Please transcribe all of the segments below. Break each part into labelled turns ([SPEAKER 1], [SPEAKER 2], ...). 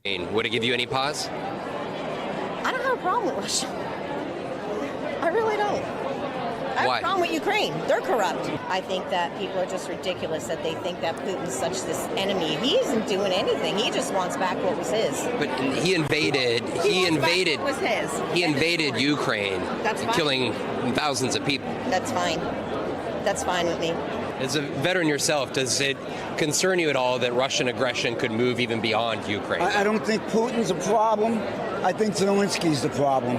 [SPEAKER 1] Would it give you any pause?
[SPEAKER 2] I don't have a problem with Russia. I really don't. I have a problem with Ukraine. They're corrupt. I think that people are just ridiculous that they think that Putin's such this enemy. He isn't doing anything. He just wants back what was his.
[SPEAKER 1] But he invaded. He invaded.
[SPEAKER 2] What was his?
[SPEAKER 1] He invaded Ukraine,
[SPEAKER 2] That's fine.
[SPEAKER 1] killing thousands of people.
[SPEAKER 2] That's fine. That's fine with me.
[SPEAKER 1] As a veteran yourself, does it concern you at all that Russian aggression could move even beyond Ukraine?
[SPEAKER 3] I don't think Putin's a problem. I think Zelensky's the problem.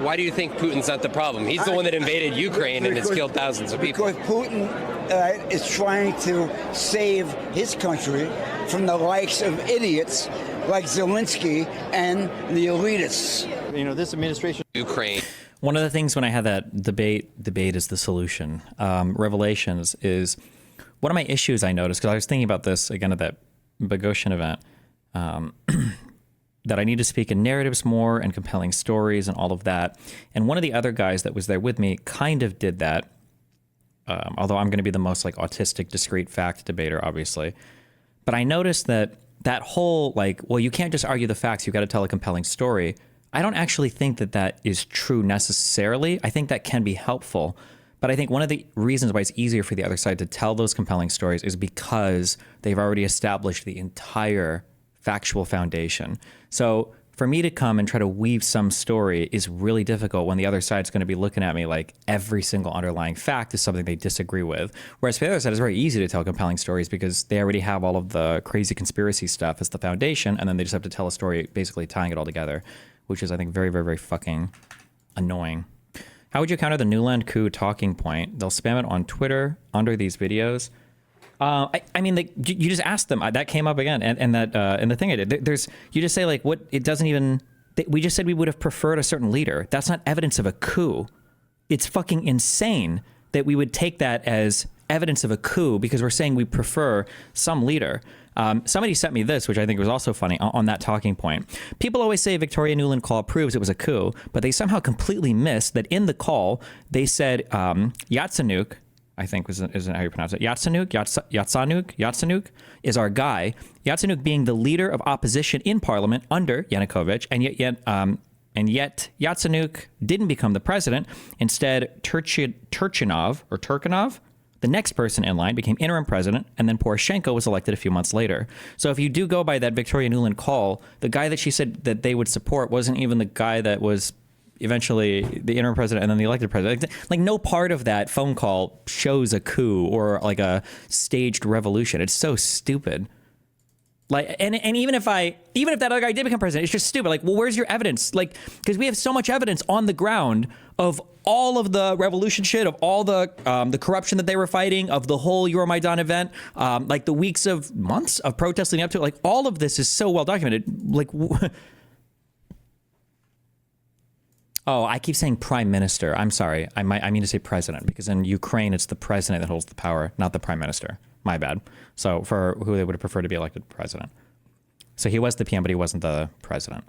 [SPEAKER 1] Why do you think Putin's not the problem? He's the one that invaded Ukraine and has killed thousands of people.
[SPEAKER 3] Because Putin is trying to save his country from the likes of idiots like Zelensky and the elitists.
[SPEAKER 4] You know, this administration...
[SPEAKER 1] Ukraine.
[SPEAKER 5] One of the things when I had that debate is the solution, revelations is one of my issues I noticed, because I was thinking about this again at that Bogosian event, that I need to speak in narratives more and compelling stories and all of that. And one of the other guys that was there with me kind of did that, although I'm going to be the most like autistic, discrete fact debater, obviously. But I noticed that whole like, well, you can't just argue the facts, you've got to tell a compelling story. I don't actually think that is true necessarily. I think that can be helpful. But I think one of the reasons why it's easier for the other side to tell those compelling stories is because they've already established the entire factual foundation. So for me to come and try to weave some story is really difficult when the other side's going to be looking at me like every single underlying fact is something they disagree with. Whereas for the other side, it's very easy to tell compelling stories because they already have all of the crazy conspiracy stuff as the foundation, and then they just have to tell a story basically tying it all together, which is, I think, very, very, very fucking annoying. How would you counter the Newland coup talking point? They'll spam it on Twitter under these videos. I mean, you just asked them. That came up again, and the thing I did. You just say like, what? It doesn't even. We just said we would have preferred a certain leader. That's not evidence of a coup. It's fucking insane that we would take that as evidence of a coup because we're saying we prefer some leader. Somebody sent me this, which I think was also funny on that talking point. People always say Victoria Nuland call proves it was a coup, but they somehow completely missed that in the call they said Yatsenuk, I think isn't how you pronounce it. Yatsenuk is our guy. Yatsenuk being the leader of opposition in parliament under Yanukovych, and yet Yatsenuk didn't become the president. Instead, Turchinov, the next person in line, became interim president, and then Poroshenko was elected a few months later. So if you do go by that Victoria Nuland call, the guy that she said that they would support wasn't even the guy that was eventually the interim president and then the elected president. Like no part of that phone call shows a coup or like a staged revolution. It's so stupid. Like, and even if that other guy did become president, it's just stupid. Like, well, where's your evidence? Like, because we have so much evidence on the ground of all of the revolution shit, of all the corruption that they were fighting, of the whole Euromaidan event, like the weeks of months of protesting up to it. Like, all of this is so well documented. Like, oh, I keep saying prime minister. I'm sorry. I mean to say president, because in Ukraine, it's the president that holds the power, not the prime minister. My bad. So for who they would have preferred to be elected president. So he was the PM, but he wasn't the president.